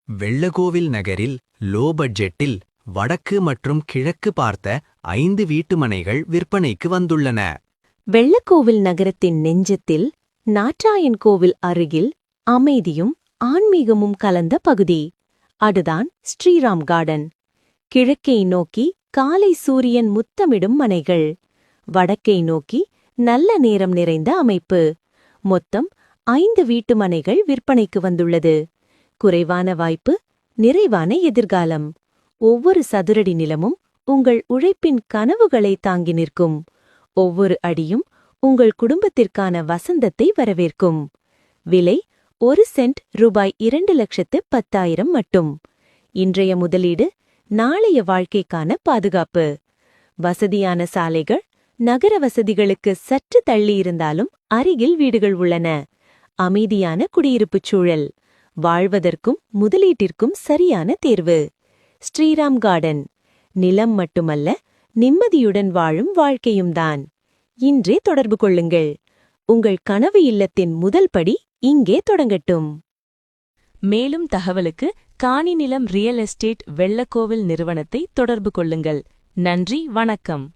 வெள்ளகோவில் நகரில் லோ பட்ஜெட்டில் வடக்கு மற்றும் கிழக்கு பார்த்த 5 வீட்டுமனைகள் விற்பனைக்கு வந்துள்ளன. வெள்ளக்கோவில் நகரத்தின் நெஞ்சத்தில் நாற்றாயன் கோவில் அருகில் அமைதியும் ஆன்மீகமும் கலந்த பகுதி. அதுதான் ஸ்ரீராம் கார்டன். கிழக்கை நோக்கி காலை சூரியன் முத்தமிடும் மனைகள், வடக்கை நோக்கி நல்ல நேரம் நிறைந்த அமைப்பு. மொத்தம் 5 வீட்டுமனைகள் விற்பனைக்கு வந்துள்ளது. குறைவான வாய்ப்பு, நிறைவான எதிர்காலம். ஒவ்வொரு சதுரடி நிலமும் உங்கள் உழைப்பின் கனவுகளை தாங்கி நிற்கும். ஒவ்வொரு அடியும் உங்கள் குடும்பத்திற்கான வசந்தத்தை வரவேற்கும். விலை 1 சென்ட் ரூபாய் 2,10,000 மட்டும். இன்றைய முதலீடு நாளைய வாழ்க்கைக்கான பாதுகாப்பு. வசதியான சாலைகள், நகர வசதிகளுக்கு சற்று தள்ளியிருந்தாலும் அருகில் வீடுகள் உள்ளன. அமைதியான குடியிருப்புச் சூழல். வாழ்வதற்கும் முதலீட்டிற்கும் சரியான தேர்வு. ஸ்ரீராம் கார்டன். நிலம் மட்டுமல்ல, நிம்மதியுடன் வாழும் வாழ்க்கையும்தான். இன்றே தொடர்பு கொள்ளுங்கள். உங்கள் கனவு இல்லத்தின் முதல் படி இங்கே தொடங்கட்டும். மேலும் தகவலுக்கு காணி நிலம் ரியல் எஸ்டேட் வெள்ளக்கோவில் நிறுவனத்தை தொடர்பு கொள்ளுங்கள். நன்றி, வணக்கம்.